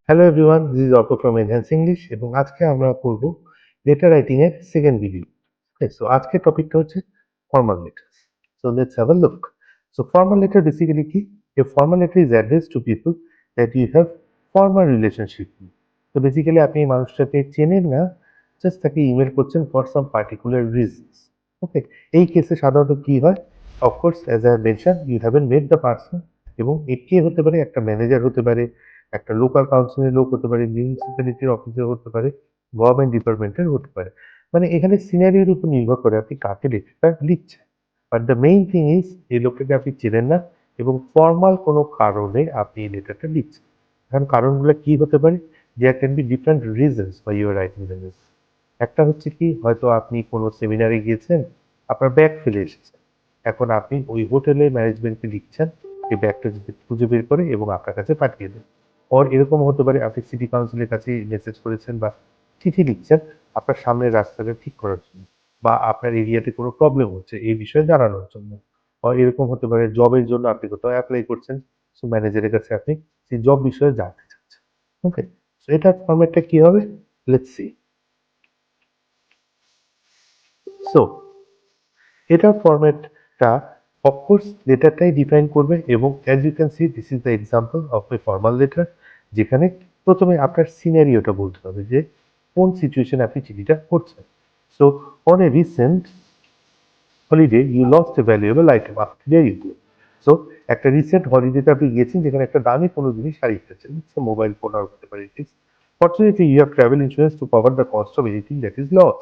Hello everyone, this is Arka from enhance English এবং আজকে আমরা করব লেটার রাইটিং এর সেকেন্ড ভিডিও। সো আজকের টপিকটা হচ্ছে formal letters. So let's have a look. So formal letter basically কি? A formal letter is address to people that you have formal relationship. তো বেসিক্যালি আপনি এই মানুষটাকে চেনেন না, জাস্ট তাকে ইমেল করছেন for some particular reasons. Okay, এই কেসে সাধারণত কি হয়? Of course as I mention, you haven't met the person, এবং কে হতে পারে? একটা ম্যানেজার হতে পারে, একটা লোকাল কাউন্সিলের লোক হতে পারে, মিউনিসিপ্যালিটির অফিসার হতে পারে, গভর্নমেন্ট ডিপার্টমেন্টের হতে পারে। মানে এখানে সিনারিওর উপর নির্ভর করে আপনি কাকে লেটারটা লিখছেন। But the main thing is এই লোকটাকে আপনি চেনেন না এবং ফর্মাল কোনো কারণে আপনি এই লেটারটা লিখছেন। এখন কারণগুলো কি হতে পারে? There can be different reasons why you are writing the news. একটা হচ্ছে কি, হয়তো আপনি কোনো সেমিনারে গিয়েছেন, আপনার ব্যাগ ফেলে এসেছেন। এখন আপনি ওই হোটেলের ম্যানেজমেন্টকে লিখছেন এই ব্যাগটা যদি খুঁজে বের করে এবং আপনার কাছে পাঠিয়ে দেন। ওর এরকম হতে পারে আপনি সিটি কাউন্সিলের কাছে মেসেজ করেছেন বা চিঠি লিখছেন আপনার সামনের রাস্তাটা ঠিক করার জন্য, বা আপনার এরিয়াতে কোনো প্রবলেম হচ্ছে এই বিষয়ে জানানোর জন্য। আর এরকম হতে পারে জবের জন্য আপনি কোথাও অ্যাপ্লাই করছেন, সো ম্যানেজারের কাছে আপনি সেই জব বিষয়ে জানতে চাচ্ছেন। ওকে, সো এটার ফরম্যাটটা কি হবে? Let's see. সো এটার ফরম্যাটটা অফকোর্স লেটারটাই ডিফাইন করবে, এবং as you can see this is the example of a formal letter, যেখানে প্রথমে আপনার সিনারিওটা বলতে হবে যে কোন সিচুয়েশনে আপনি চিঠিটা করছেন। So on a recent holiday you lost a valuable item, there you go. So একটা রিসেন্ট হলিডেতে আপনি গিয়েছেন যেখানে একটা দামি কোনো জিনিস হারিয়ে ফেলেছেন, মোবাইল ফোন আর হতে পারে। Fortunately you have travel insurance to cover the cost of anything that is loss.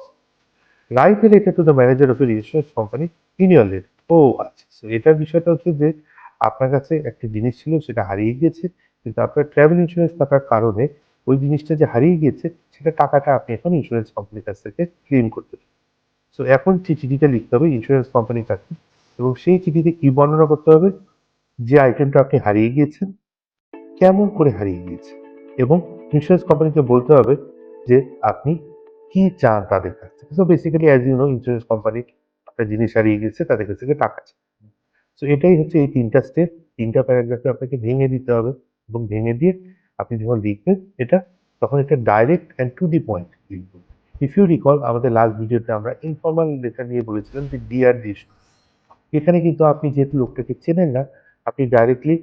Write a letter to the manager of এর insurance company in your late. ও আচ্ছা, so এটার বিষয়টা হচ্ছে যে আপনার কাছে একটা জিনিস ছিল, সেটা হারিয়ে গিয়েছে, কিন্তু আপনার ট্রাভেল ইন্স্যুরেন্স থাকার কারণে ওই জিনিসটা যে হারিয়ে গিয়েছে সেটা টাকাটা আপনি এখন ইন্স্যুরেন্স কোম্পানির কাছ থেকে ক্লেম করতে পারেন। সো এখন যে চিঠিটা লিখতে হবে ইন্স্যুরেন্স কোম্পানির কাছে, এবং সেই চিঠিতে কি বর্ণনা করতে হবে? যে আইটেমটা আপনি হারিয়ে গিয়েছেন, কেমন করে হারিয়ে গিয়েছে, এবং ইন্স্যুরেন্স কোম্পানিকে বলতে হবে যে আপনি কি চান তাদের কাছ থেকে। So basically as you know, insurance company একটা জিনিস হারিয়ে গেছে, তাদের কাছ থেকে টাকা চায়। সো এটাই হচ্ছে এই তিনটা স্টেপ। তিনটা প্যারাগ্রাফে আপনাকে ভেঙে দিতে হবে, এবং ভেঙে দিয়ে আপনি যখন লিখবেন এটা, তখন এটা direct and to the point লিখবেন। ইফ ইউ রিকল, আমাদের লাস্ট ভিডিওতে আমরা ইনফর্মাল লেটার নিয়ে বলেছিলাম যে ডিআর দিস। এখানে কিন্তু আপনি যেহেতু লোকটাকে চেনেন না, আপনি ডাইরেক্টলি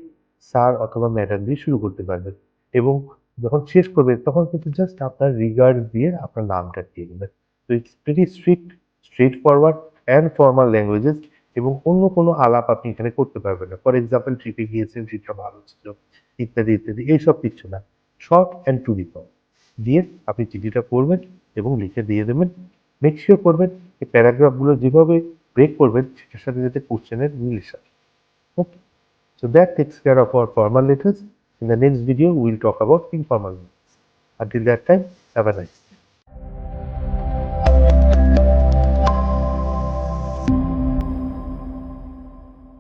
স্যার অথবা ম্যাডাম দিয়ে শুরু করতে পারবেন, এবং যখন শেষ করবেন তখন কিন্তু জাস্ট আপনার রিগার্ড দিয়ে আপনার নামটা দিয়ে দেবেন। তো it's very straight forward and formal languages, এবং অন্য কোনো আলাপ আপনি এখানে করতে পারবেন না। ফর এক্সাম্পল, ট্রিপে গিয়েছেন, ট্রিপটা ভালো ছিল, ইত্যাদি ইত্যাদি, এইসব কিছু না। Short and to the point দিয়ে আপনি চিঠিটা পড়বেন এবং লিখে দিয়ে দেবেন। মেক শিওর করবেন এই প্যারাগ্রাফগুলো যেভাবে ব্রেক করবেন সেটার সাথে যাতে কোশ্চেনের মিল আসে। Okay, so that takes care of our formal letters. In the next video, we'll talk about informal letters. Until that time, have a nice day.